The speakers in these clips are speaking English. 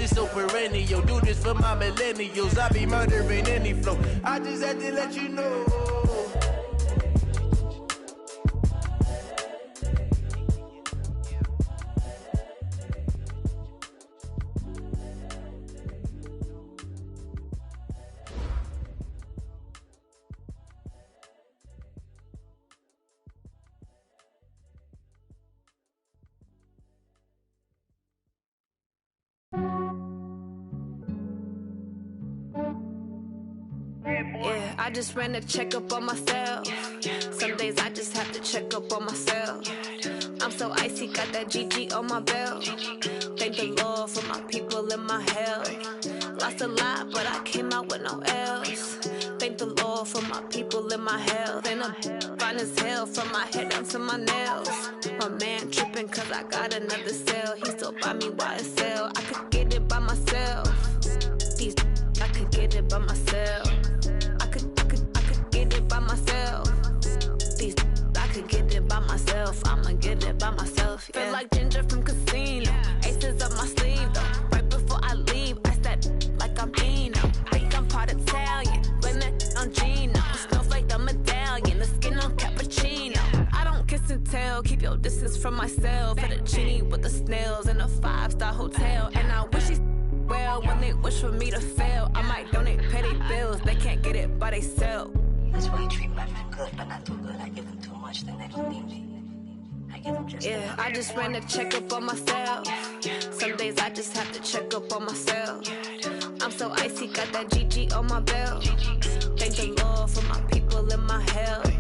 shit so perennial. Do this for my millennials. I be murdering any flow. I just had to let you know. Yeah, I just ran a checkup on myself. Some days I just have to check up on myself. I'm so icy, got that GG on my belt. Thank the Lord for my people in my health. Lost a lot, but I came out with no L's. Thank the Lord for my people in my health. And I'm fine as hell from my head down to my nails. My man tripping cause I got another cell. He still buy me YSL. I could get it by myself. I could get it by myself. I could get it by myself. I could get it by myself. I'ma get it by myself. Yeah. Feel like Ginger from Casino. Aces up my sleeve though. Right before I leave, I step like I'm Dino. Think I'm part Italian. Blame that on Gino. Snowflake the medallion. The skin on cappuccino. I don't kiss and tell. Keep your distance from myself. Fettuccine with the snails in a 5-star hotel. And I wish he's well when they wish for me to fail. I might donate petty bills. They can't get it by themselves. That's why you treat my friend good, but not too good. I give them too much, then they don't need me. I give them just enough. I just ran a checkup on myself. Some days I just have to check up on myself. I'm so icy, got that GG on my belt. Thank the Lord for my people in my health.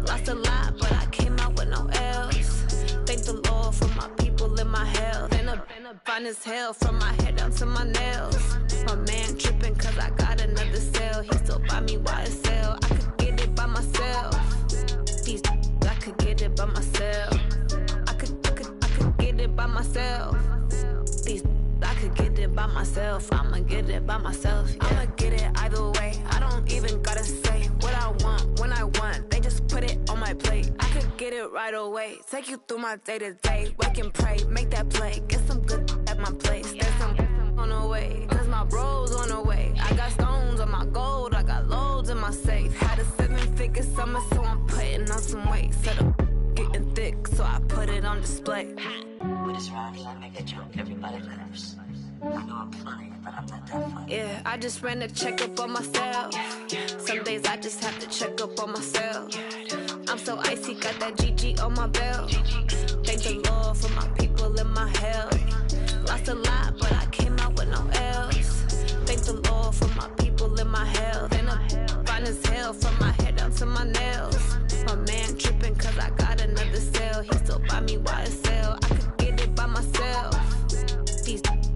Lost a lot, but I came out with no L's. Thank the Lord for my people in my health. And I'm fine as hell from my head down to my nails. My man tripping cause I got another cell. He still buy me YSL. I could get it by myself. I could get it by myself. I could get it by myself. I could get it by myself. I'ma get it by myself. Yeah. I'ma get it either way. I don't even gotta say what I want when I want. They just put it on my plate. I could get it right away. Take you through my day to day. Wake and pray, make that play. Get some good at my place. There's some on the way. Cause my bros on the way. I got stones on my gold. I got loads in my safe. Had a 7-figure summer, so I'm putting on some weight. Set up getting thick, so I put it on display. With this round, I make a joke, everybody laughs. I know I'm funny, but I'm not that funny. Yeah, I just ran a checkup on myself. Some days I just have to check up on myself. I'm so icy, got that GG on my belt. Thank the Lord for my people in my health. Lost a lot, but I came out with no L's. Thank the Lord for my people in my health. And I'm fine as hell from my head down to my nails. My man tripping cause I got another cell. He still buy me YSL. I could get it by myself.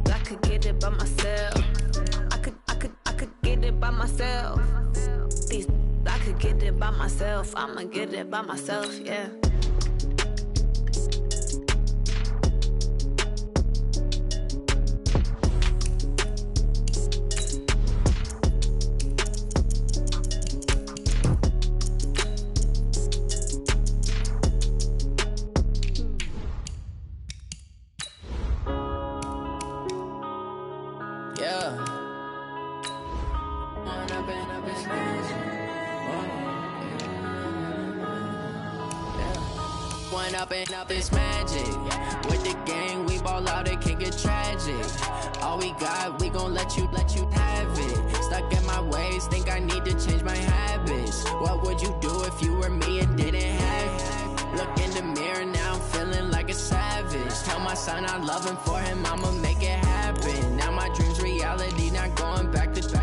I could get it by myself. I could get it by myself. I could get it by myself. I'ma get it by myself, yeah. Up is magic. With the gang, we ball out, it can get tragic. All we got, we gon' let you have it. Stuck in my ways, think I need to change my habits. What would you do if you were me and didn't have it? Look in the mirror, now I'm feeling like a savage. Tell my son I love him, for him I'ma make it happen. Now my dream's reality, not going back to.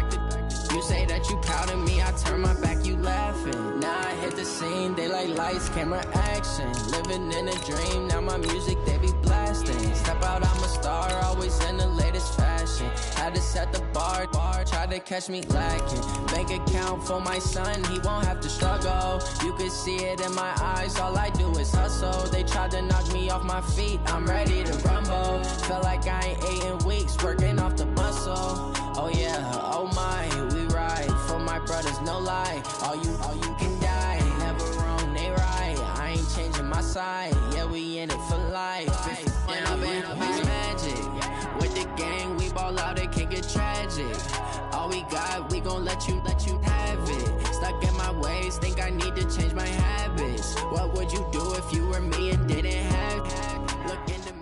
You say that you proud of me, I turn my back, you laughing. Now I hit the scene, they like lights, camera, action. Living in a dream, now my music, they be blasting. Step out, I'm a star, always in the latest fashion. Had to set the bar, try to catch me lacking. Bank account for my son, he won't have to struggle. You can see it in my eyes, all I do is hustle. They tried to knock me off my feet, I'm ready to rumble. Felt like I ain't ate in weeks, working off the muscle. Oh yeah, oh my, we ride for my brothers, no lie. All you can die, never wrong, they right. I ain't changing my side, yeah, we in it for life. If up is magic. With the gang, we ball out. let you have it. Stuck in my ways, think I need to change my habits. What would you do if you were me and didn't have it? Look in the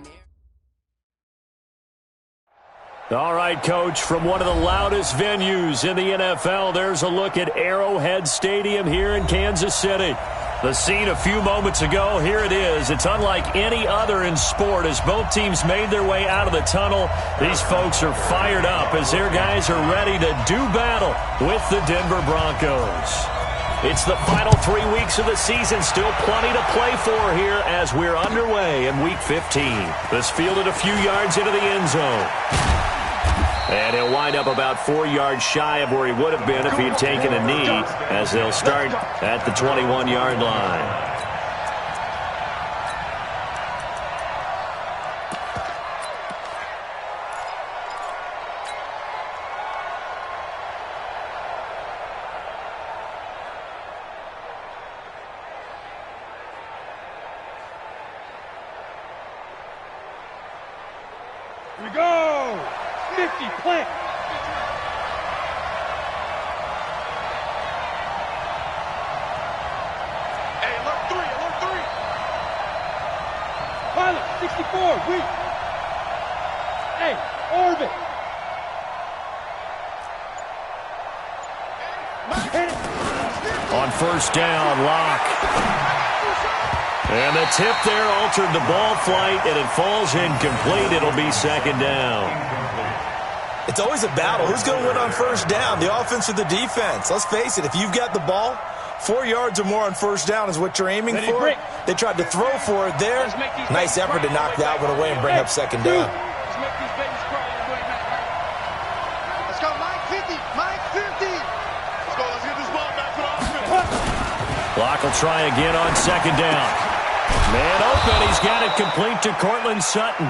mirror. All right, Coach, from one of the loudest venues in the NFL, there's a look at Arrowhead Stadium here in Kansas City. The scene a few moments ago, here it is. It's unlike any other in sport as both teams made their way out of the tunnel. These folks are fired up as their guys are ready to do battle with the Denver Broncos. It's the final 3 weeks of the season, still plenty to play for here as we're underway in Week 15. This fielded a few yards into the end zone. And he'll wind up about 4 yards shy of where he would have been if he had taken a knee, as they'll start at the 21-yard line. Here we go! 50, plant! Hey, alert 3, alert 3! Pilot, 64, weak! Hey, orbit! On first down, Locke. And the tip there altered the ball flight, and it falls incomplete. It'll be second down. It's always a battle. Who's going to win on first down, the offense or the defense? Let's face it, if you've got the ball, 4 yards or more on first down is what you're aiming for. They tried to throw for it there. Nice effort to knock that one away and bring up second down. Let's go, Mike 50, Mike 50! Let's go, let's get this ball back to the offense. Locke will try again on second down. Man open, he's got it complete to Cortland Sutton.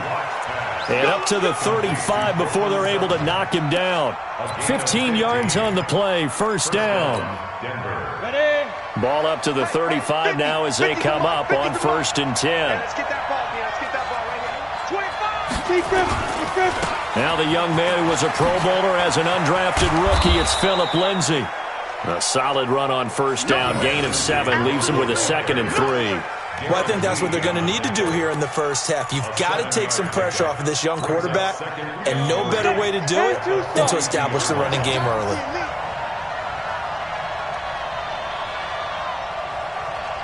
And up to the 35 before they're able to knock him down. 15 yards on the play, first down. Ready? Ball up to the 35 now as they come up on first and 10. Let's get that ball, man. Let's get that ball right here. 25! Now the young man who was a Pro Bowler as an undrafted rookie, it's Phillip Lindsay. A solid run on first down, gain of 7, leaves him with a 2nd and 3. Well, I think that's what they're going to need to do here in the first half. You've got to take some pressure off of this young quarterback, and no better way to do it than to establish the running game early.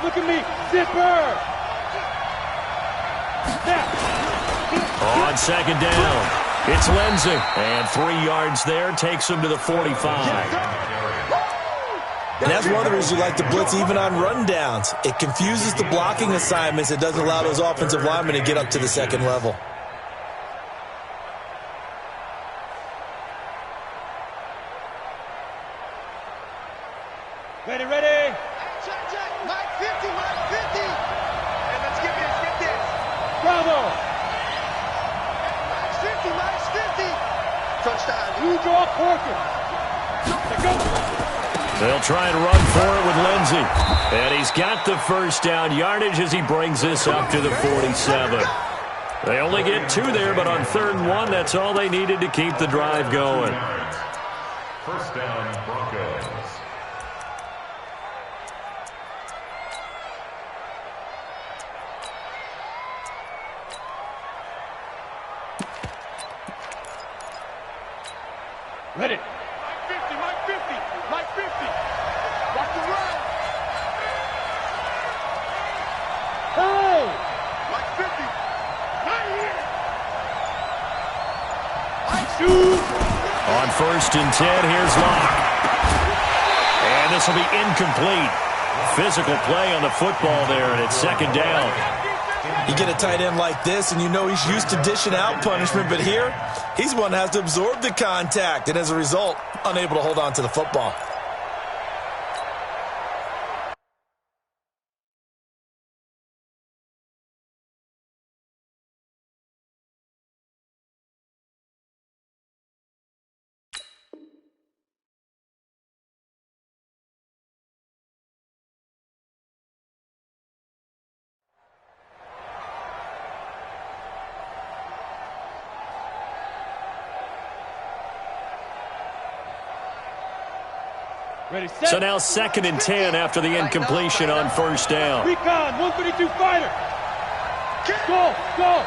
Look at me, zipper! On second down, it's Lindsay. And 3 yards there takes him to the 45. And that's one of the reasons you like to blitz even on run downs. It confuses the blocking assignments. It doesn't allow those offensive linemen to get up to the second level. Ready, ready! Check, check! Mike 50, Mike 50! Hey, let's get this, Bravo! Mike 50, Mike 50! Touchdown, you draw Corcoran! Let's go! They'll try and run for it with Lindsay. And he's got the first down yardage as he brings this up to the 47. They only get 2 there, but on 3rd and 1, that's all they needed to keep the drive going. First down, Broncos. Ready. Mike 50, Mike 50, Mike 50. Watch the run. Hey! Mike 50. Right here. Mike shoot. On first and 10, here's Locke. And this will be incomplete. Physical play on the football there, and it's second down. You get a tight end like this, and you know he's used to dishing out punishment, but here, he's one that has to absorb the contact, and as a result, unable to hold on to the football. So now 2nd and 10 after the incompletion on first down. Recon, 132 fighter. Go, go.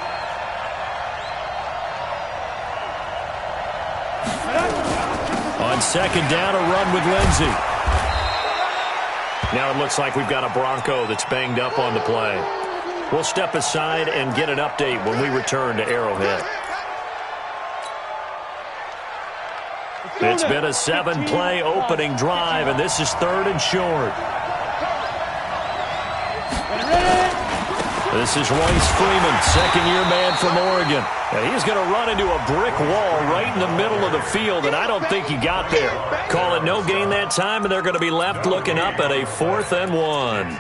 On 2nd down, a run with Lindsey. Now it looks like we've got a Bronco that's banged up on the play. We'll step aside and get an update when we return to Arrowhead. It's been a 7-play opening drive, and this is 3rd and short. This is Royce Freeman, second-year man from Oregon. Now he's going to run into a brick wall right in the middle of the field, and I don't think he got there. Call it no gain that time, and they're going to be left looking up at a 4th and 1.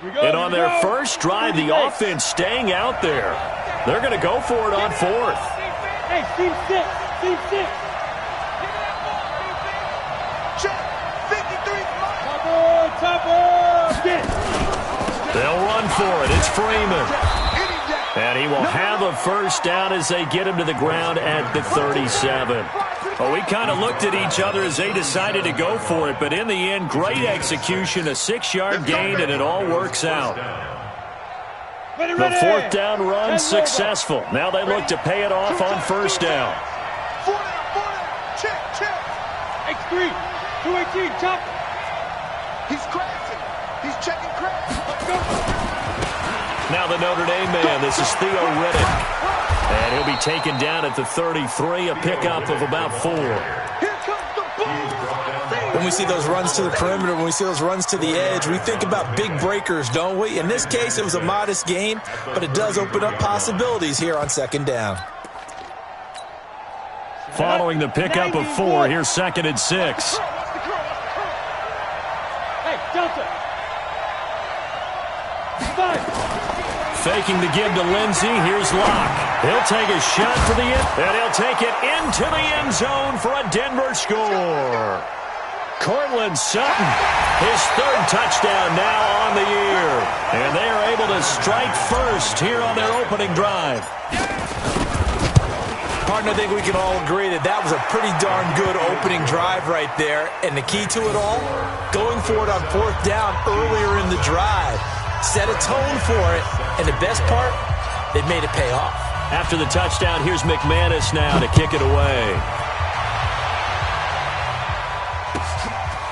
And on their first drive, the offense staying out there. They're going to go for it on 4th. Hey, team 6, team 6. Check, 53. Top up, get it. They'll run for it. It's Freeman. And he will have a first down as they get him to the ground at the 37. Well, we kind of looked at each other as they decided to go for it, but in the end, great execution, a 6-yard gain, and it all works out. The 4th down run successful. Now they look to pay it off on first down. Check, check. X3, 218, chop. He's crashing. He's checking crash. Now the Notre Dame man, this is Theo Riddick. And he'll be taken down at the 33, a pickup of about 4. Here comes the ball. When we see those runs to the perimeter, when we see those runs to the edge, we think about big breakers, don't we? In this case, it was a modest gain, but it does open up possibilities here on 2nd down. Following the pickup of 4, here's 2nd and 6. Hey, Delta. 5. Faking the give to Lindsey. Here's Locke. He'll take a shot for the end, and he'll take it into the end zone for a Denver score. Cortland Sutton, his 3rd touchdown now on the year. And they are able to strike first here on their opening drive. Partner, I think we can all agree that that was a pretty darn good opening drive right there. And the key to it all, going for it on 4th down earlier in the drive. Set a tone for it, and the best part, they made it pay off. After the touchdown, here's McManus now to kick it away.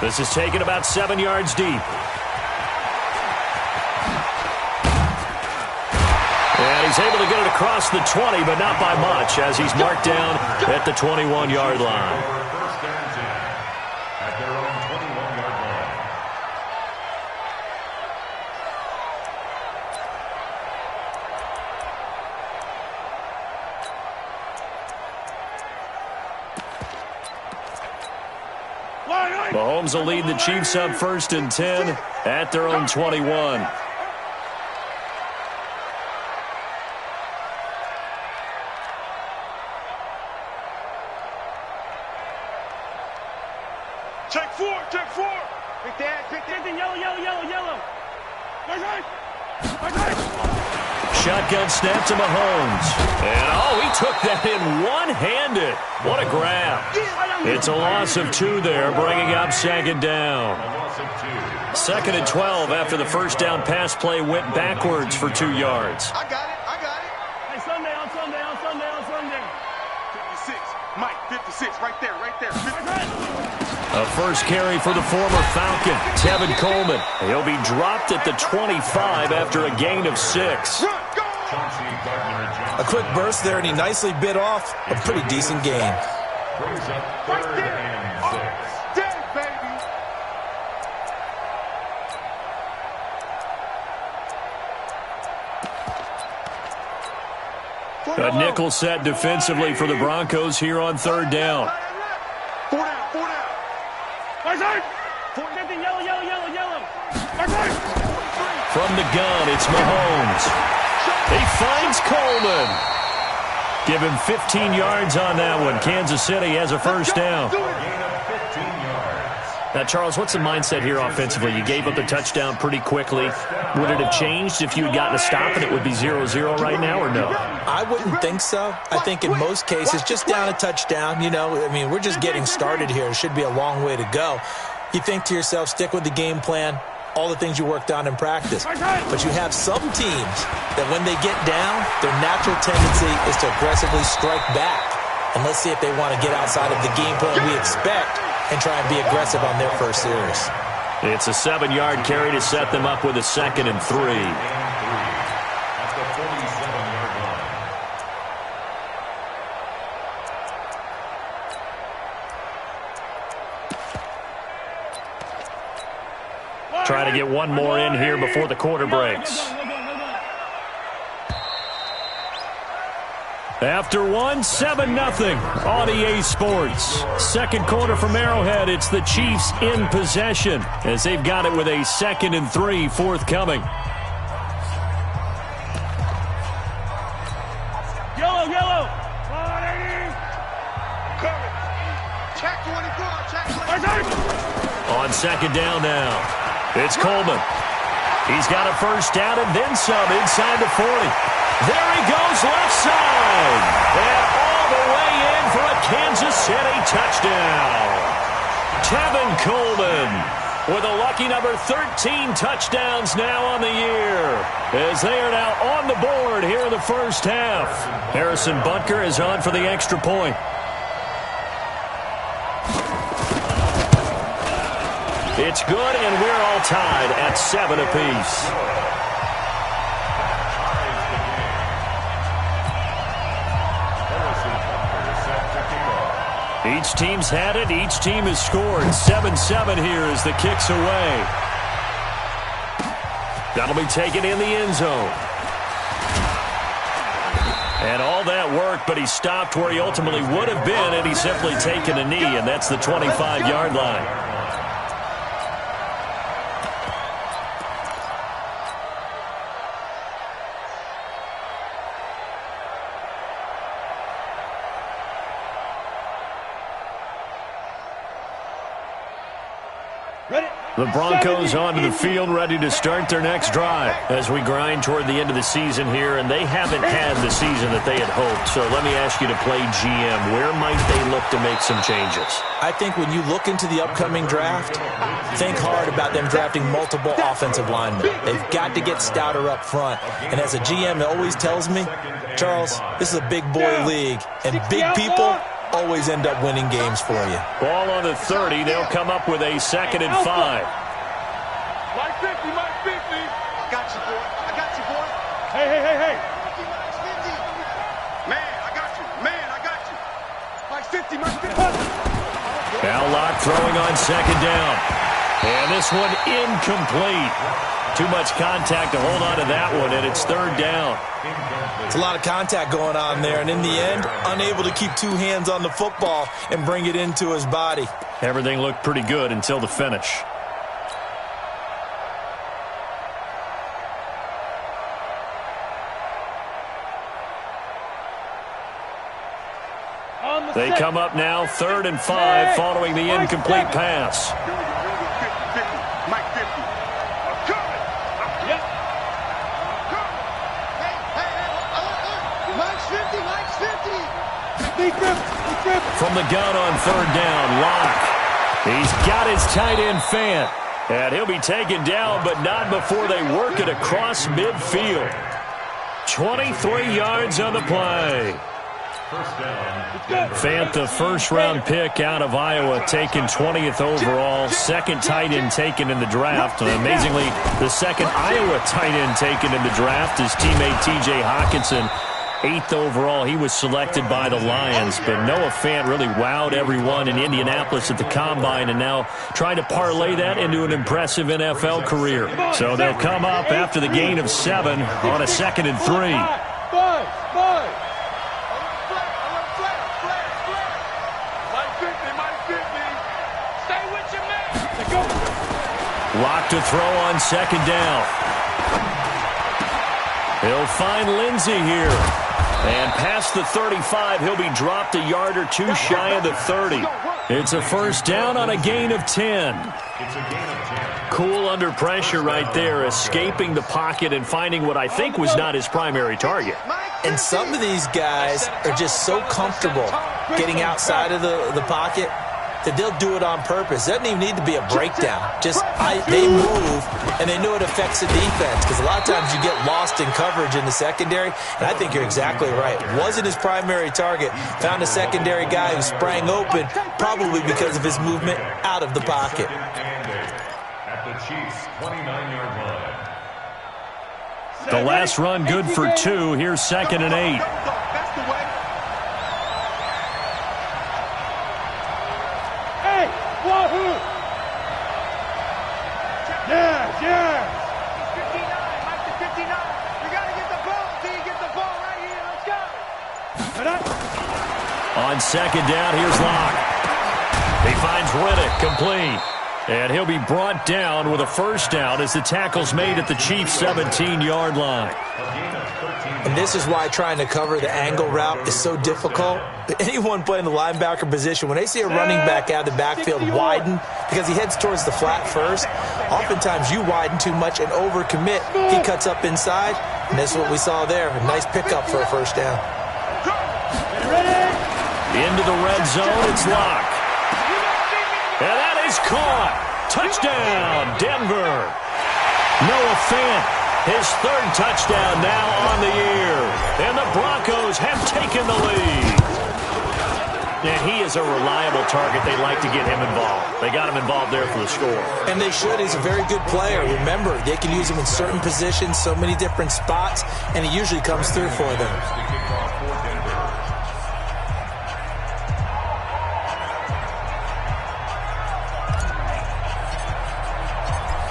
This is taken about 7 yards deep. And he's able to get it across the 20, but not by much, as he's marked down at the 21-yard line. Mahomes will lead the Chiefs up 1st and 10 at their own 21. Check 4, check 4. Big dad, yellow. Shotgun snap to Mahomes. And, he took that in one-handed. What a grab. It's a loss of 2 there, bringing up 2nd down. 2nd and 12 after the first down pass play went backwards for 2 yards. I got it. Hey, Sunday. 56, Mike, 56, right there. A first carry for the former Falcon, Tevin Coleman. He'll be dropped at the 25 after a gain of 6. A quick burst there, and he nicely bit off a pretty decent gain. Right there. Dead, baby. A nickel set defensively for the Broncos here on 3rd down. 4 down. From the gun, it's Mahomes. He finds Coleman. Give him 15 yards on that one. Kansas City has a first down. Now, Charles, what's the mindset here offensively? You gave up the touchdown pretty quickly. Would it have changed if you had gotten a stop and it would be 0-0 right now, or no? I wouldn't think so. I think in most cases, just down a touchdown, we're just getting started here. It should be a long way to go. You think to yourself, stick with the game plan, all the things you worked on in practice. But you have some teams that when they get down, their natural tendency is to aggressively strike back. And let's see if they want to get outside of the game plan we expect and try and be aggressive on their first series. It's a 7-yard carry to set them up with a 2nd and 3. At the 47-yard line. Trying to get one more in here before the quarter breaks. After 7-0 on EA Sports. Second quarter from Arrowhead. It's the Chiefs in possession as they've got it with a 2nd and 3 forthcoming. Yellow. Check 24. Check 24. On second down now. It's Coleman. He's got a first down and then some inside the 40. There he goes left side. And all the way in for a Kansas City touchdown. Tevin Coleman with a lucky number 13 touchdowns now on the year as they are now on the board here in the first half. Harrison Butker is on for the extra point. It's good, and we're all tied at 7 apiece. Each team's had it. Each team has scored. 7-7 here as the kick's away. That'll be taken in the end zone. And all that worked, but he stopped where he ultimately would have been had he simply taken a knee, and that's the 25-yard line. The Broncos onto the field, ready to start their next drive as we grind toward the end of the season here, and they haven't had the season that they had hoped. So let me ask you to play GM. Where might they look to make some changes? I think when you look into the upcoming draft, think hard about them drafting multiple offensive linemen. They've got to get stouter up front. And as a GM, it always tells me, Charles, this is a big boy league, and big people always end up winning games for you. Ball on the 30. They'll come up with a 2nd and 5. Mike 50, Mike 50. I got you, boy. Hey. 50, Mike 50. Man, I got you. Mike 50, Mike 50. Now Locke throwing on second down. And this one incomplete. Too much contact to hold on to that one, and it's 3rd down. It's a lot of contact going on there, and in the end, unable to keep 2 hands on the football and bring it into his body. Everything looked pretty good until the finish. They come up now 3rd and 5 following the incomplete pass. Mike 50. I'm coming. Hey. Mike's 50. From the gun on 3rd down, Locke. He's got his tight end Fant. And he'll be taken down, but not before they work it across midfield. 23 yards on the play. Fant, the first-round pick out of Iowa, taken 20th overall, second tight end taken in the draft. Amazingly, the second Iowa tight end taken in the draft is teammate T.J. Hockenson. 8th overall, he was selected by the Lions, but Noah Fant really wowed everyone in Indianapolis at the Combine and now trying to parlay that into an impressive NFL career. So they'll come up after the gain of 7 on a 2nd and 3. Five. Locke to throw on second down. He'll find Lindsey here. And past the 35, he'll be dropped a yard or two shy of the 30. It's a first down on a gain of 10. Cool under pressure right there, escaping the pocket and finding what I think was not his primary target. And some of these guys are just so comfortable getting outside of the pocket that they'll do it on purpose. It doesn't even need to be a breakdown. Just they move, and they know it affects the defense, because a lot of times you get lost in coverage in the secondary, and I think you're exactly right. Wasn't his primary target. Found a secondary guy who sprang open, probably because of his movement out of the pocket. At the Chiefs' 29-yard line. The last run good for 2. Here's 2nd and 8. Hey, Wahoo! Yes. 59, Mike to 59. You got to get the ball until you get the ball right here. Let's go. On 2nd down, here's Locke. He finds Riddick, complete. And he'll be brought down with a first down as the tackle's made at the Chiefs' 17-yard line. And this is why trying to cover the angle route is so difficult. Anyone playing the linebacker position, when they see a running back out of the backfield widen, because he heads towards the flat first, oftentimes you widen too much and overcommit. He cuts up inside, and that's what we saw there. A nice pickup for a first down. Into the red zone, it's Locke. And that is caught. Touchdown, Denver. Noah Fant, his 3rd touchdown now on the year. And the Broncos have taken the lead. And he is a reliable target. They like to get him involved. They got him involved there for the score. And they should. He's a very good player. Remember, they can use him in certain positions, so many different spots, and he usually comes through for them.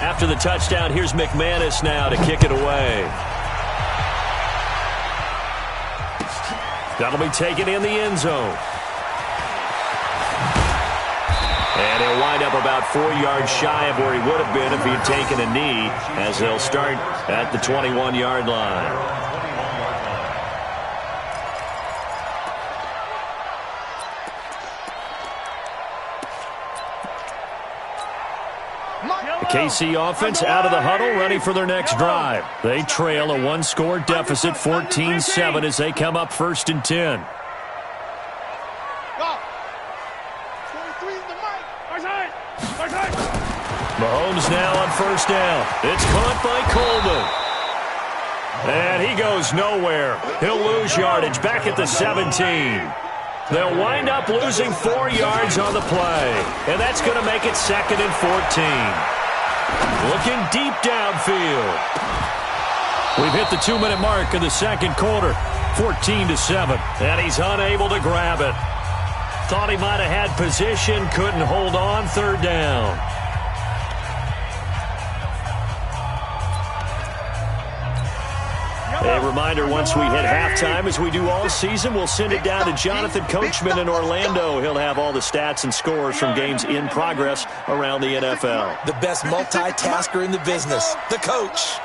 After the touchdown, here's McManus now to kick it away. That'll be taken in the end zone. And he'll wind up about 4 yards shy of where he would have been if he had taken a knee, as they'll start at the 21-yard line. The KC offense out of the huddle, ready for their next drive. They trail a 1-score deficit, 14-7, as they come up 1st and 10. Mahomes now on 1st down. It's caught by Coleman. And he goes nowhere. He'll lose yardage back at the 17. They'll wind up losing 4 yards on the play. And that's going to make it 2nd and 14. Looking deep downfield. We've hit the 2-minute mark in the 2nd quarter. 14-7. And he's unable to grab it. Thought he might have had position. Couldn't hold on. 3rd down. A reminder, once we hit halftime, as we do all season, we'll send it down to Jonathan Coachman in Orlando. He'll have all the stats and scores from games in progress around the NFL. The best multitasker in the business, the coach.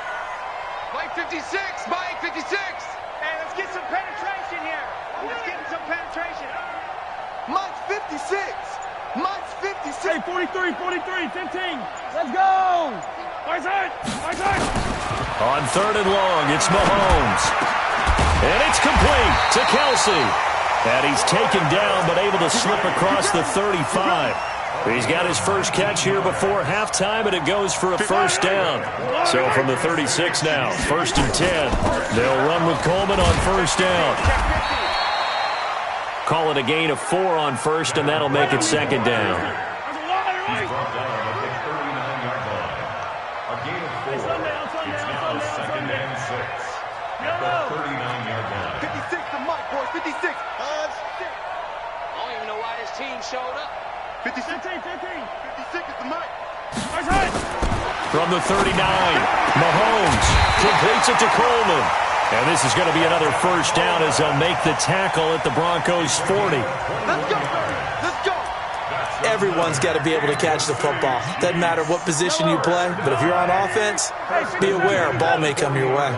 Mike 56, Mike 56. Hey, let's get some penetration here. Let's get some penetration. Mike 56. Mike's 56. Hey, 43, 15. Let's go. My side. On 3rd and long, it's Mahomes. And it's complete to Kelsey. And he's taken down, but able to slip across the 35. He's got his first catch here before halftime, and it goes for a first down. So from the 36 now, 1st and 10. They'll run with Coleman on 1st down. Call it a gain of 4 on 1st, and that'll make it 2nd down. He's brought down at the 39-yard line. A gain of 4. It's now 2nd and 6. At the 39-yard line. 56 to Mike, boys. 56. I don't even know why this team showed up. 56 is the Mike. From the 39, Mahomes completes it to Coleman. And this is going to be another first down as they'll make the tackle at the Broncos' 40. Let's go. Let's go. Everyone's got to be able to catch the football. Doesn't matter what position you play, but if you're on offense, be aware a ball may come your way.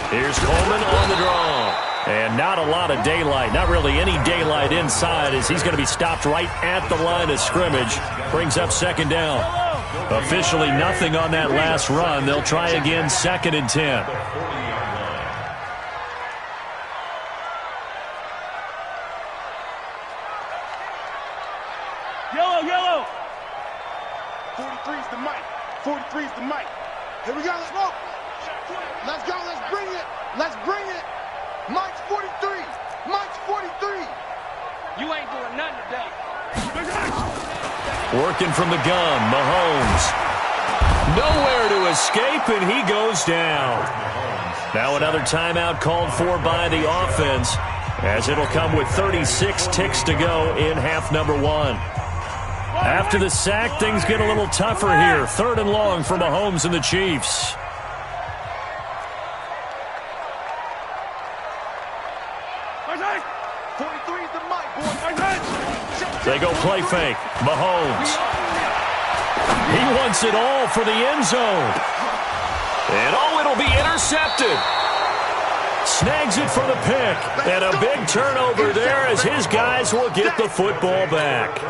Here's Coleman on the draw. And not a lot of daylight, not really any daylight inside, as he's going to be stopped right at the line of scrimmage. Brings up second down. Officially nothing on that last run. They'll try again, 2nd and 10. Yellow. 43's the mic. 43's the mic. Here we go. Let's go. Let's go. Let's bring it. Let's bring it. Mike's 43. Mike's 43. You ain't doing nothing today. Working from the gun, Mahomes. Nowhere to escape, and he goes down. Now another timeout called for by the offense, as it'll come with 36 ticks to go in half number 1. After the sack, things get a little tougher here. 3rd and long for Mahomes and the Chiefs. They go play fake. Mahomes. He wants it all for the end zone. And it'll be intercepted. Snags it for the pick. And a big turnover there as his guys will get the football back.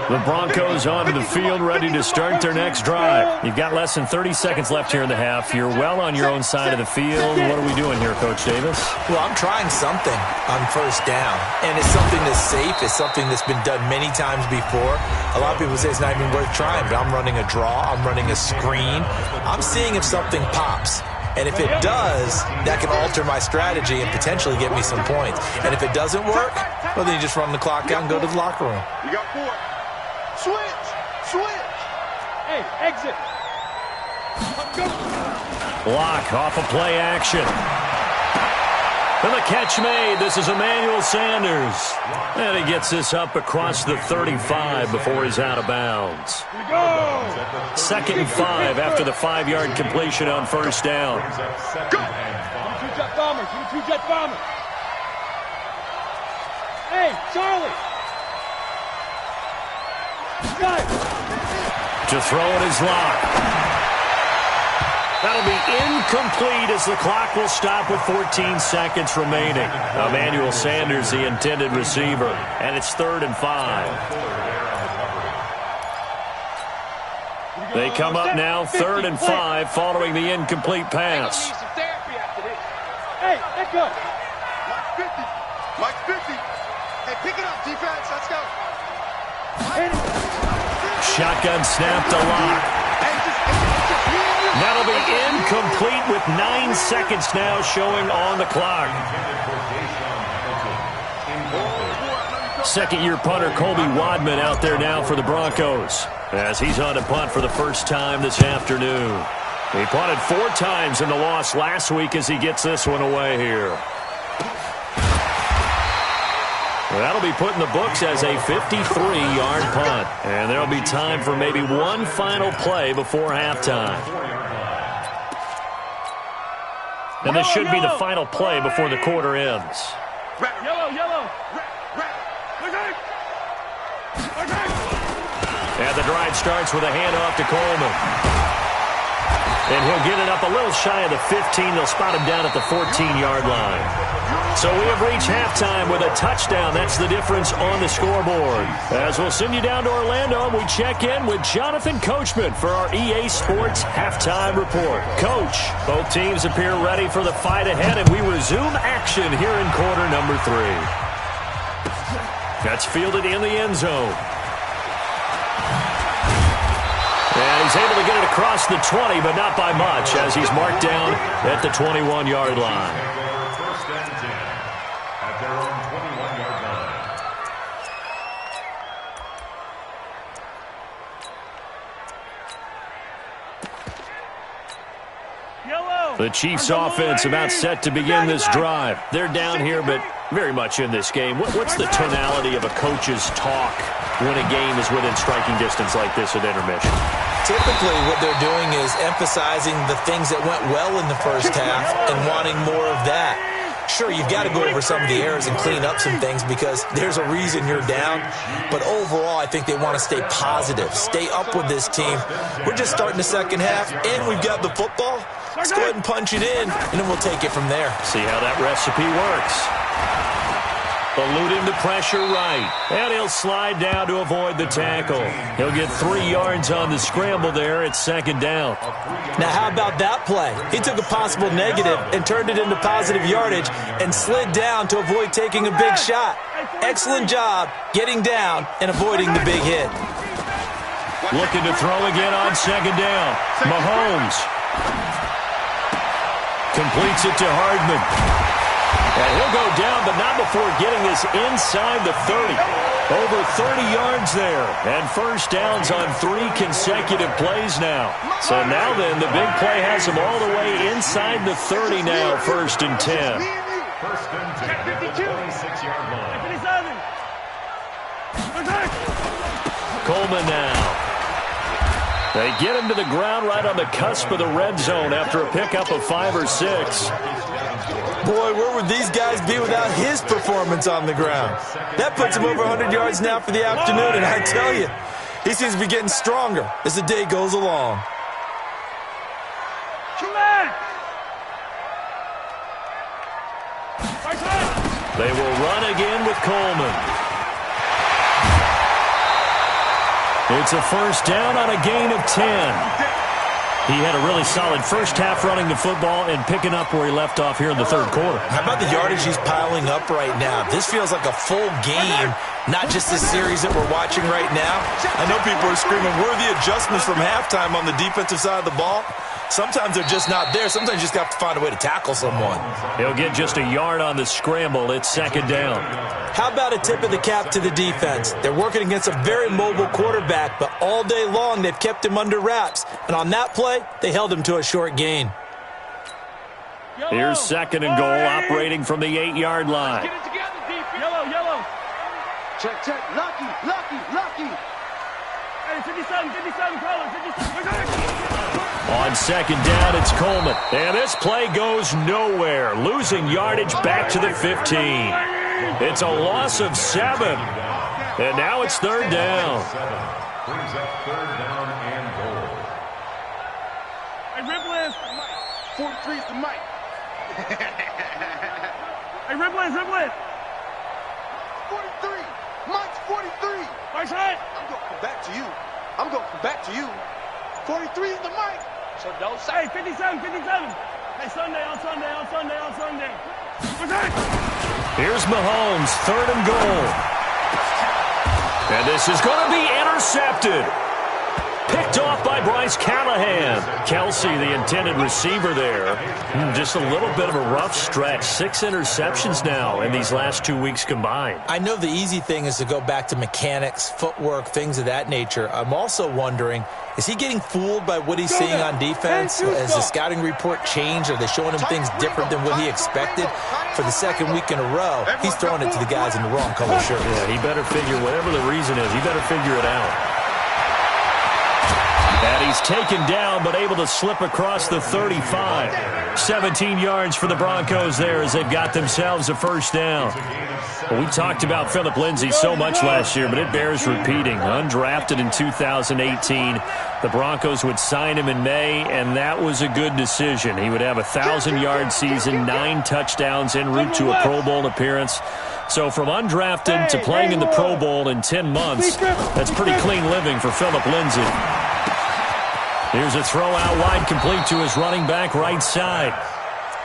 The Broncos onto the field, ready to start their next drive. You've got less than 30 seconds left here in the half. You're well on your own side of the field. What are we doing here, Coach Davis? Well, I'm trying something on first down, and it's something that's safe. It's something that's been done many times before. A lot of people say it's not even worth trying, but I'm running a draw. I'm running a screen. I'm seeing if something pops. And if it does, that can alter my strategy and potentially get me some points. And if it doesn't work, well, then you just run the clock out and go to the locker room. You got 4. Switch. Hey, exit. Block off of play action. And the catch made. This is Emmanuel Sanders. And he gets this up across the 35 before he's out of bounds. 2nd and 5 after the 5-yard completion on first down. Go! 2-jet bombers. 2-jet bombers. Hey, Charlie. To throw it is locked. That'll be incomplete as the clock will stop with 14 seconds remaining. Emmanuel Sanders, the intended receiver, and it's 3rd and 5. They come up now, 3rd and 5, following the incomplete pass. Hey, Echo. Mike's 50. Hey, pick it up, defense. Let's go. Shotgun snap to lock. That'll be incomplete with 9 seconds now showing on the clock. Second-year punter Colby Wadman out there now for the Broncos, as he's on to punt for the first time this afternoon. He punted 4 times in the loss last week as he gets this one away here. That'll be put in the books as a 53-yard punt. And there'll be time for maybe one final play before halftime. And this should be the final play before the quarter ends. Yellow. And the drive starts with a handoff to Coleman. And he'll get it up a little shy of the 15. They'll spot him down at the 14-yard line. So we have reached halftime with a touchdown. That's the difference on the scoreboard. As we'll send you down to Orlando, and we check in with Jonathan Coachman for our EA Sports Halftime Report. Coach, both teams appear ready for the fight ahead, and we resume action here in quarter number 3. That's fielded in the end zone. And he's able to get it across the 20, but not by much, as he's marked down at the 21-yard line. First and 10 at their own 21-yard line. The Chiefs offense about set to begin this drive. They're down here, but very much in this game. What's the tonality of a coach's talk when a game is within striking distance like this at intermission? Typically, what they're doing is emphasizing the things that went well in the first half and wanting more of that. Sure, you've got to go over some of the errors and clean up some things because there's a reason you're down. But overall, I think they want to stay positive, stay up with this team. We're just starting the second half, and we've got the football. Let's go ahead and punch it in, and then we'll take it from there. See how that recipe works. Eluding the pressure right. And he'll slide down to avoid the tackle. He'll get 3 yards on the scramble there. It's second down. Now, how about that play? He took a possible negative and turned it into positive yardage and slid down to avoid taking a big shot. Excellent job getting down and avoiding the big hit. Looking to throw again on second down. Mahomes completes it to Hardman. And he'll go down, but not before getting this inside the 30. Over 30 yards there. And first downs on 3 consecutive plays now. So now then, the big play has him all the way inside the 30 now, 1st and 10. First and 10 at the 26-yard line. Coleman now. They get him to the ground right on the cusp of the red zone after a pickup of 5 or 6. Boy, where would these guys be without his performance on the ground? That puts him over 100 yards now for the afternoon, and I tell you, he seems to be getting stronger as the day goes along. They will run again with Coleman. It's a first down on a gain of 10. He had a really solid first half running the football and picking up where he left off here in the third quarter. How about the yardage he's piling up right now? This feels like a full game, not just this series that we're watching right now. I know people are screaming, worthy adjustments from halftime on the defensive side of the ball. Sometimes they're just not there. Sometimes you just have to find a way to tackle someone. He'll get just a yard on the scramble. It's second down. How about a tip of the cap to the defense? They're working against a very mobile quarterback, but all day long they've kept him under wraps. And on that play, they held him to a short gain. Here's second and goal, operating from the 8-yard line. Get it together, defense. Yellow. Check. Lucky. Hey, 57, Carlos. 57. On second down, it's Coleman. And this play goes nowhere. Losing yardage back to the 15. It's a loss of 7. And now it's third down. Brings up third down and goal. Hey, Ribblins. 43 is the mic. Hey, Ribblins. 43. Mike's 43. Mike's right. I'm going to come back to you. 43 is the mic. So don't say. Hey, 57. Hey, Sunday. Here's Mahomes, third and goal. And this is going to be intercepted. Picked off by Bryce Callahan. Kelsey, the intended receiver there. Just a little bit of a rough stretch. 6 interceptions now in these last 2 weeks combined. I know the easy thing is to go back to mechanics, footwork, things of that nature. I'm also wondering, is he getting fooled by what he's seeing on defense? Has the scouting report changed? Are they showing him things different than what he expected? For the second week in a row, he's throwing it to the guys in the wrong color shirts. Yeah, he better figure, whatever the reason is, he better figure it out. And he's taken down, but able to slip across the 35. 17 yards for the Broncos there as they've got themselves a first down. Well, we talked about Phillip Lindsay so much last year, but it bears repeating. Undrafted in 2018. The Broncos would sign him in May, and that was a good decision. He would have a 1,000-yard season, 9 touchdowns en route to a Pro Bowl appearance. So from undrafted to playing in the Pro Bowl in 10 months, that's pretty clean living for Phillip Lindsay. Here's a throw out wide, complete to his running back right side.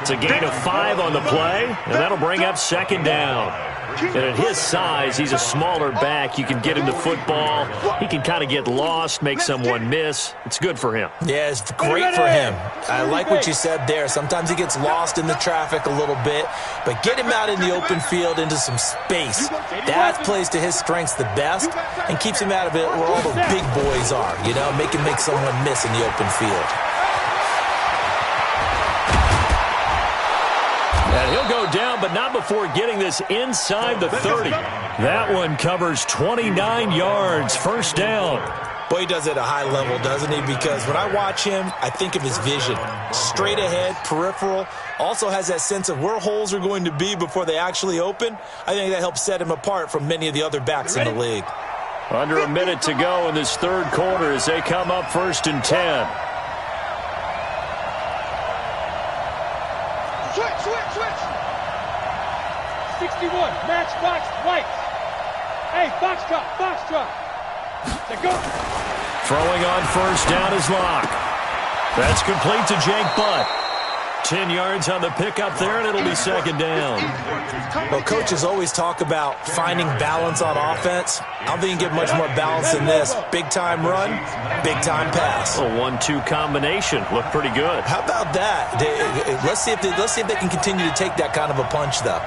It's a gain of 5 on the play, and that'll bring up second down. And at his size, he's a smaller back. You can get him the football. He can kind of get lost, make someone miss. It's good for him. Yeah, it's great for him. I like what you said there. Sometimes he gets lost in the traffic a little bit, but get him out in the open field into some space. That plays to his strengths the best and keeps him out of it where all the big boys are, make him make someone miss in the open field. And he'll go down, but not before getting this inside the 30. That one covers 29 yards. First down. Boy, he does it at a high level, doesn't he? Because when I watch him, I think of his vision. Straight ahead, peripheral. Also has that sense of where holes are going to be before they actually open. I think that helps set him apart from many of the other backs in the league. Under a minute to go in this third quarter as they come up 1st and 10. 61, match box whites. Hey, foxtrot, foxtrot. Let's go. Throwing on first down is Locke. That's complete to Jake Butt. 10 yards on the pickup there, and it'll be second down. Well, coaches always talk about finding balance on offense. I don't think you can get much more balance than this. Big-time run, big-time pass. A 1-2 combination. Looked pretty good. How about that? Let's see if they can continue to take that kind of a punch, though.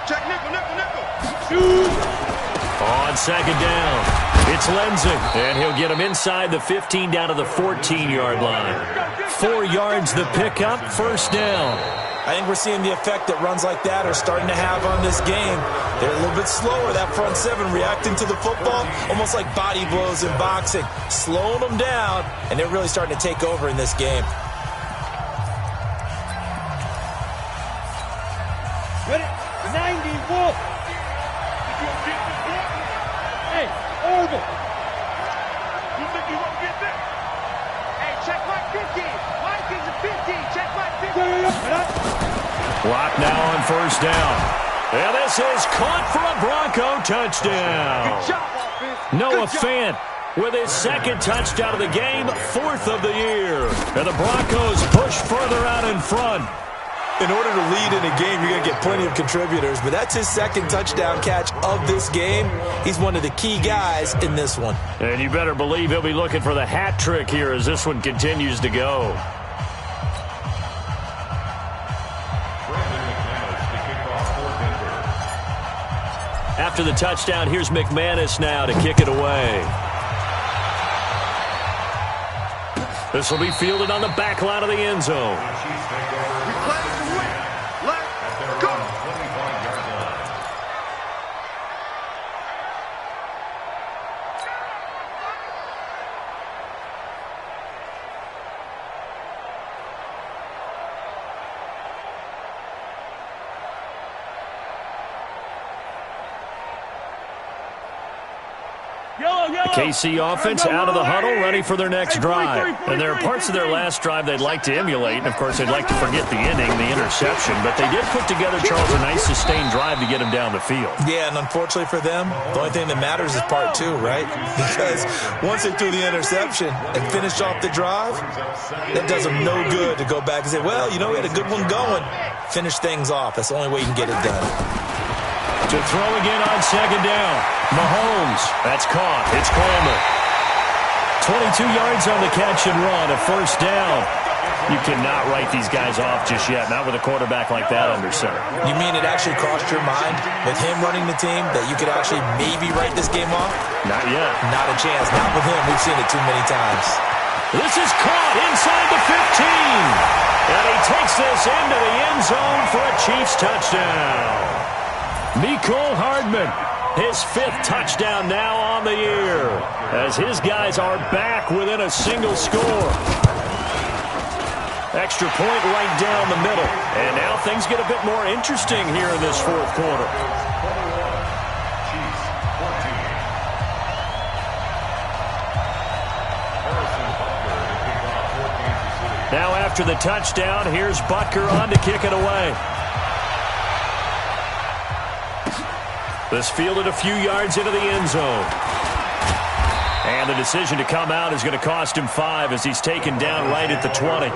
Check nickel, nickel, nickel. On second down, it's Lindsey, and he'll get him inside the 15 down to the 14-yard line. 4 yards the pickup, first down. I think we're seeing the effect that runs like that are starting to have on this game. They're a little bit slower, that front seven, reacting to the football, almost like body blows in boxing, slowing them down, and they're really starting to take over in this game. Ready? 90 Wolf. Hey, Orville. You think you won't get this? Hey, check my 15. Mike is a 15. Check my 15. Clock now on first down. And this is caught for a Bronco touchdown. Good job, offense. Noah Fant with his second touchdown of the game, 4th of the year. And the Broncos push further out in front. In order to lead in a game, you're going to get plenty of contributors, but that's his second touchdown catch of this game. He's one of the key guys in this one. And you better believe he'll be looking for the hat trick here as this one continues to go. After the touchdown, here's McManus now to kick it away. This will be fielded on the back line of the end zone. The KC offense out of the huddle, ready for their next drive. And there are parts of their last drive they'd like to emulate. And, of course, they'd like to forget the inning, the interception. But they did put together, Charles, a nice sustained drive to get him down the field. Yeah, and unfortunately for them, the only thing that matters is part 2, right? Because once they threw the interception and finished off the drive, that does them no good to go back and say, well, you know, we had a good one going. Finish things off. That's the only way you can get it done. To throw again on second down. Mahomes. That's caught. It's Palmer. 22 yards on the catch and run. A first down. You cannot write these guys off just yet. Not with a quarterback like that under center. You mean it actually crossed your mind with him running the team that you could actually maybe write this game off? Not yet. Not a chance. Not with him. We've seen it too many times. This is caught inside the 15. And he takes this into the end zone for a Chiefs touchdown. Mecole Hardman, his 5th touchdown now on the year, as his guys are back within a single score. Extra point right down the middle. And now things get a bit more interesting here in this 4th quarter. Now after the touchdown, here's Butker on to kick it away. This fielded a few yards into the end zone. And the decision to come out is going to cost him 5 as he's taken down right at the 20.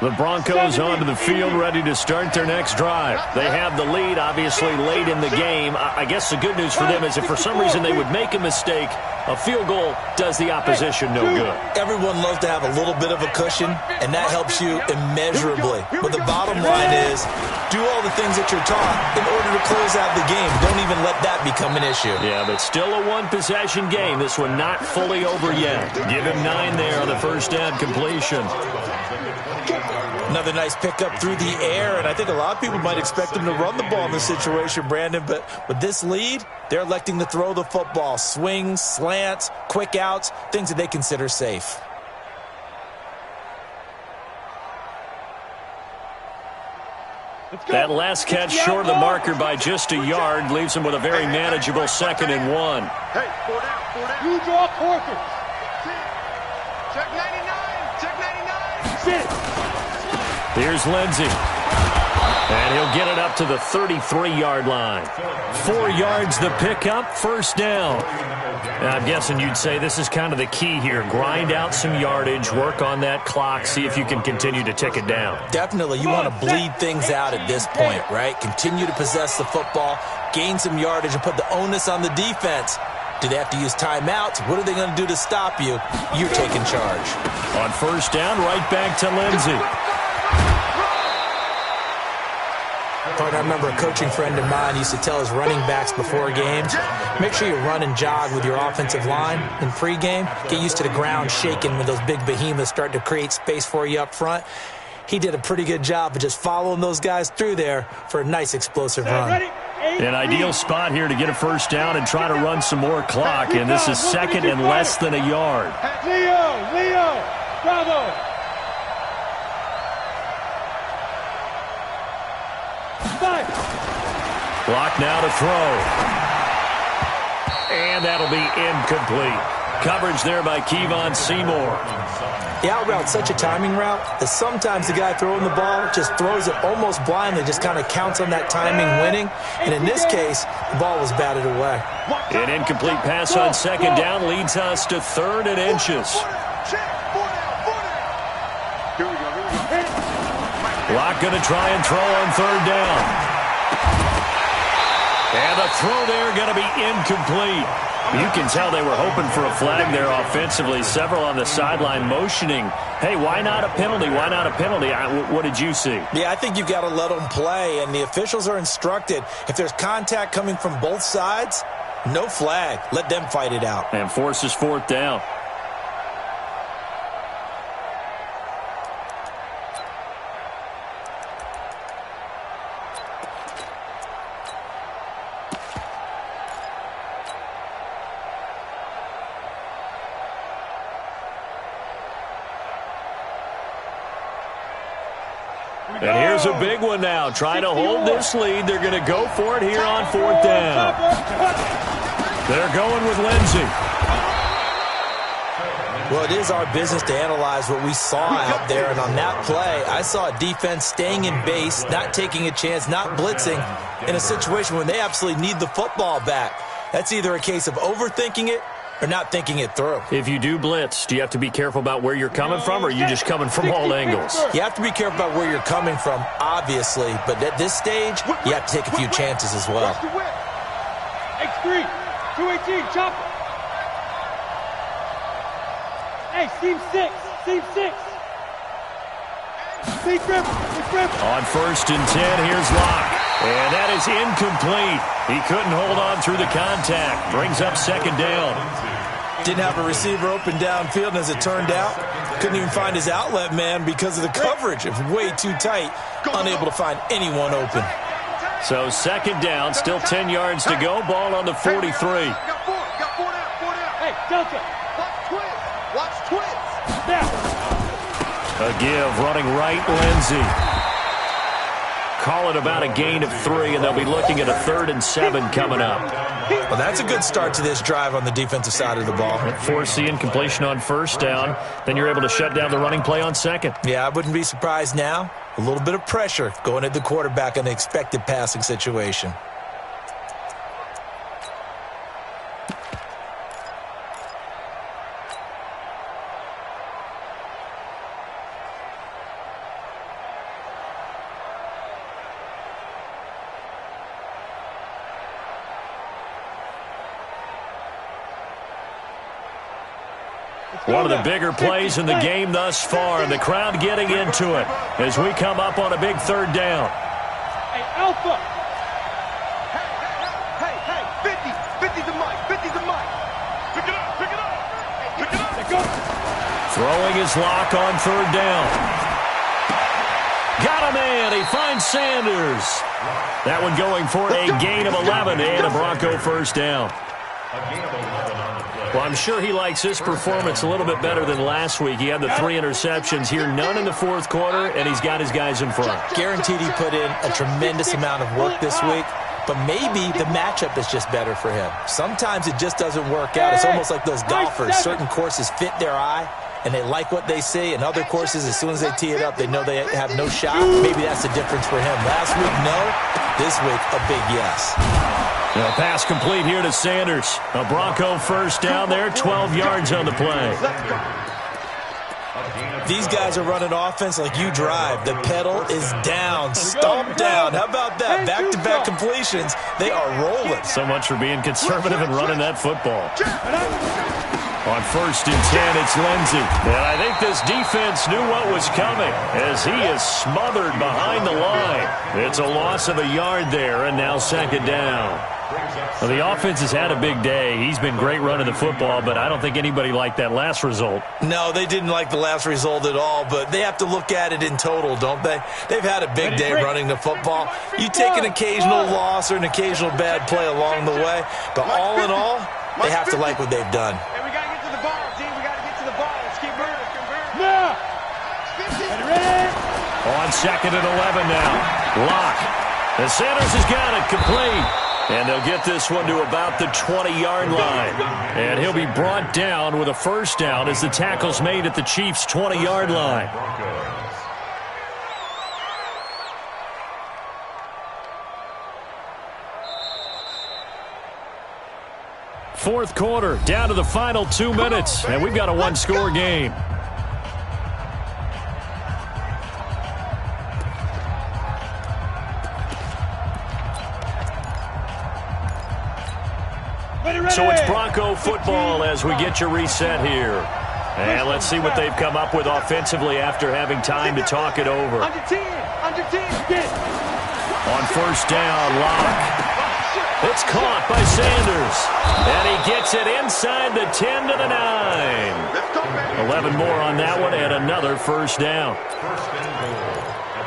The Broncos onto the field ready to start their next drive. They have the lead, obviously, late in the game. I guess the good news for them is if for some reason they would make a mistake, a field goal does the opposition no good. Everyone loves to have a little bit of a cushion, and that helps you immeasurably. But the bottom line is, do all the things that you're taught in order to close out the game. Don't even let that become an issue. Yeah, but still a one-possession game. This one not fully over yet. Give him 9 there on the first down completion. Another nice pickup through the air, and I think a lot of people might expect him to run the ball in this situation, Brandon, but with this lead, they're electing to throw the football. Swings, slants, quick outs, things that they consider safe. That last catch short of the marker by just a yard leaves him with a very manageable 2nd and 1. Hey, 4 down, 4 down. You draw quarters. Check 99, check 99. Sit. Here's Lindsey. And he'll get it up to the 33-yard line. 4 yards the pickup, 1st down. Now, I'm guessing you'd say this is kind of the key here. Grind out some yardage, work on that clock, see if you can continue to tick it down. Definitely, you want to bleed things out at this point, right? Continue to possess the football, gain some yardage, and put the onus on the defense. Do they have to use timeouts? What are they going to do to stop you? You're taking charge. On 1st down, right back to Lindsey. I remember a coaching friend of mine used to tell his running backs before games, make sure you run and jog with your offensive line in pregame. Get used to the ground shaking when those big behemoths start to create space for you up front. He did a pretty good job of just following those guys through there for a nice explosive run. An ideal spot here to get a 1st down and try to run some more clock, and this is 2nd and less than a yard. Leo, bravo. Block now to throw. And that'll be incomplete. Coverage there by Kevon Seymour. The out route's such a timing route that sometimes the guy throwing the ball just throws it almost blindly, just kind of counts on that timing winning. And in this case, the ball was batted away. An incomplete pass on 2nd down leads us to 3rd and inches. Block going to try and throw on 3rd down. And the throw there going to be incomplete. You can tell they were hoping for a flag there offensively. Several on the sideline motioning, hey, why not a penalty? Why not a penalty? What did you see? Yeah, I think you've got to let them play, and the officials are instructed, if there's contact coming from both sides, no flag. Let them fight it out. And forces 4th down. And here's a big one now. Trying to hold this lead. They're going to go for it here on 4th down. They're going with Lindsey. Well, it is our business to analyze what we saw out there. And on that play, I saw a defense staying in base, not taking a chance, not blitzing in a situation when they absolutely need the football back. That's either a case of overthinking it or not thinking it through. If you do blitz, do you have to be careful about where you're coming from, or are you just coming from all angles? You have to be careful about where you're coming from, obviously, but at this stage, you have to take a few chances as well. X3, 218, chop it. Hey, seam 6, seam 6. Big grip. On 1st and 10, here's Locke. And that is incomplete. He couldn't hold on through the contact. Brings up 2nd down. Didn't have a receiver open downfield, and as it turned out, couldn't even find his outlet man because of the coverage. It was way too tight, unable to find anyone open. So 2nd down, still 10 yards to go. Ball on the 43. Got 4 down. Hey, Delta. Watch twins. Now. A give, running right, Lindsey. Call it about a gain of 3, and they'll be looking at a 3rd and 7 coming up. Well, that's a good start to this drive on the defensive side of the ball. Force the incompletion on 1st down. Then you're able to shut down the running play on 2nd. Yeah, I wouldn't be surprised now. A little bit of pressure going at the quarterback in the expected passing situation. One of the bigger plays in the game thus far, and the crowd getting into it as we come up on a big 3rd down. Hey, Alpha. Hey, 50's the mic, 50's the mic. Pick it up. Throwing his Lock on 3rd down. Got a man, he finds Sanders. That one going for a gain of 11 and a Bronco 1st down. A gain of 11 on the play. Well, I'm sure he likes this performance a little bit better than last week. He had the 3 interceptions here, none in the fourth quarter, and he's got his guys in front. Guaranteed he put in a tremendous amount of work this week, but maybe the matchup is just better for him. Sometimes it just doesn't work out. It's almost like those golfers. Certain courses fit their eye, and they like what they see. And other courses, as soon as they tee it up, they know they have no shot. Maybe that's the difference for him. Last week, no. This week, a big yes. A pass complete here to Sanders. A Bronco first down there, 12 yards on the play. These guys are running offense like you drive. The pedal is down, stomp down. How about that? Back-to-back completions. They are rolling. So much for being conservative and running that football. On 1st and 10, it's Lindsey. And I think this defense knew what was coming as he is smothered behind the line. It's a loss of a yard there, and now 2nd down. Well, the offense has had a big day. He's been great running the football, but I don't think anybody liked that last result. No, they didn't like the last result at all, but they have to look at it in total, don't they? They've had a big day running the football. You take an occasional loss or an occasional bad play along the way, but all in all, they have to like what they've done. And we got to get to the ball, team. We got to get to the ball. Let's keep moving. Yeah. On 2nd and 11 now. Locke. And Sanders has got it complete. And they'll get this one to about the 20-yard line. And he'll be brought down with a first down as the tackle's made at the Chiefs' 20-yard line. Fourth quarter, down to the final 2 minutes, and we've got a one-score game. So it's Bronco football as we get you reset here. And let's see what they've come up with offensively after having time to talk it over. Under 10. On 1st down, Locke. It's caught by Sanders. And he gets it inside the 10 to the 9. 11 more on that one and another first down.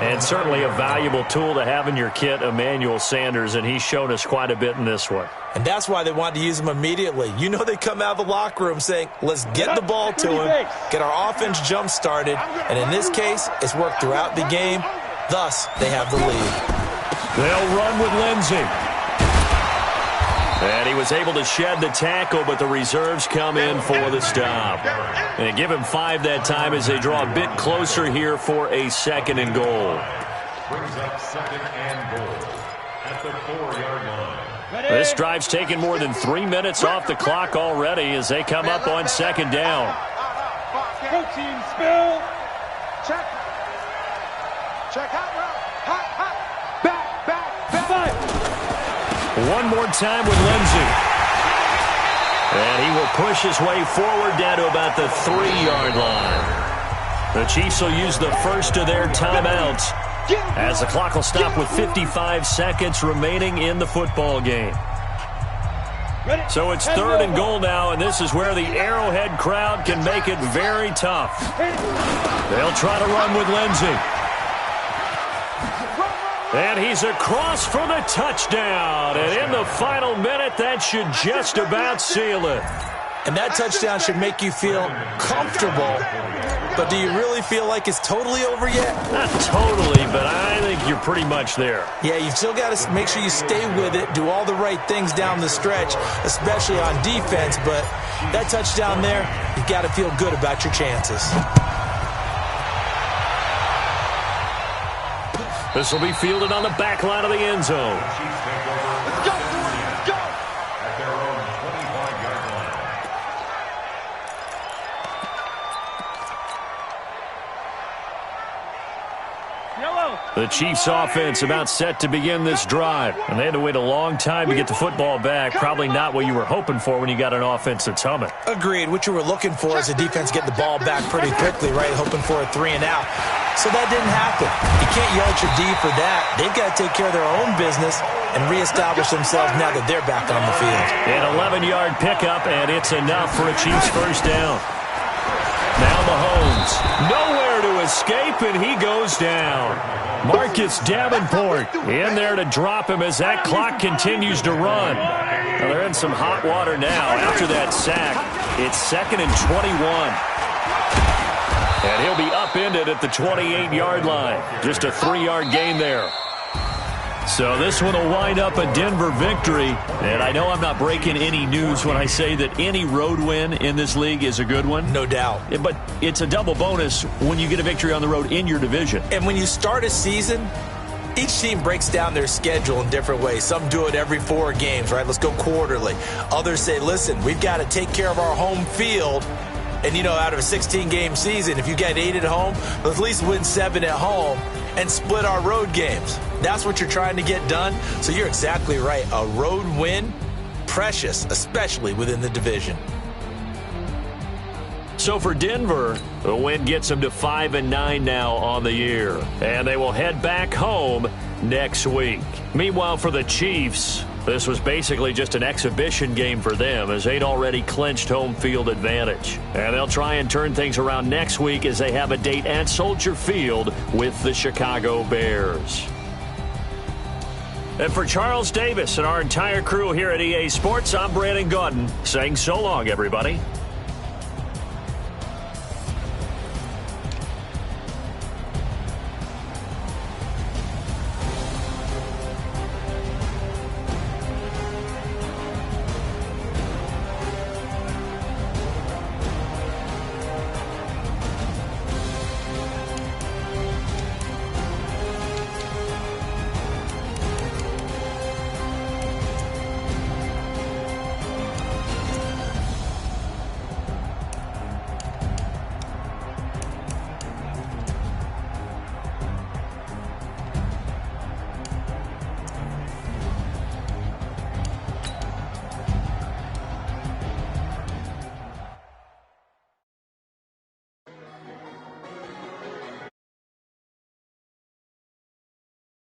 And certainly a valuable tool to have in your kit, Emmanuel Sanders, and he's shown us quite a bit in this one. And that's why they wanted to use him immediately. You know they come out of the locker room saying, let's get the ball to him, get our offense jump-started, and in this case, it's worked throughout the game. Thus, they have the lead. They'll run with Lindsey. And he was able to shed the tackle, but the reserves come in for the stop. And they give him 5 that time as they draw a bit closer here for a 2nd and goal. Brings up 2nd and goal at the 4-yard line. This drive's taken more than 3 minutes off the clock already as they come up on 2nd down. Go team, spill. Check. Hot. Back. One more time with Lindsey. And he will push his way forward down to about the 3-yard line. The Chiefs will use the first of their timeouts as the clock will stop with 55 seconds remaining in the football game. So it's 3rd and goal now, and this is where the Arrowhead crowd can make it very tough. They'll try to run with Lindsey. And he's across for the touchdown. And in the final minute, that should just about seal it. And that touchdown should make you feel comfortable. But do you really feel like it's totally over yet? Not totally, but I think you're pretty much there. Yeah, you've still got to make sure you stay with it, do all the right things down the stretch, especially on defense. But that touchdown there, you've got to feel good about your chances. This will be fielded on the back line of the end zone. Go! At their own 25-yard line. The Chiefs offense about set to begin this drive. And they had to wait a long time to get the football back. Probably not what you were hoping for when you got an offense that's humming. Agreed. What you were looking for is the defense get the ball back pretty quickly, right? Hoping for a 3 and out. So that didn't happen. You can't yell at your D for that. They've got to take care of their own business and reestablish themselves now that they're back on the field. An 11-yard pickup, and it's enough for a Chiefs first down. Now Mahomes, nowhere to escape, and he goes down. Marcus Davenport in there to drop him as that clock continues to run. Well, they're in some hot water now after that sack. It's 2nd and 21. And he'll be upended at the 28-yard line. Just a 3-yard gain there. So this one will wind up a Denver victory. And I know I'm not breaking any news when I say that any road win in this league is a good one. No doubt. But it's a double bonus when you get a victory on the road in your division. And when you start a season, each team breaks down their schedule in different ways. Some do it every 4 games, right? Let's go quarterly. Others say, listen, we've got to take care of our home field. And, out of a 16-game season, if you get 8 at home, let's at least win 7 at home and split our road games. That's what you're trying to get done. So you're exactly right. A road win, precious, especially within the division. So for Denver, the win gets them to 5-9 now on the year. And they will head back home next week. Meanwhile, for the Chiefs, this was basically just an exhibition game for them as they'd already clinched home field advantage. And they'll try and turn things around next week as they have a date at Soldier Field with the Chicago Bears. And for Charles Davis and our entire crew here at EA Sports, I'm Brandon Gaudin saying so long, everybody.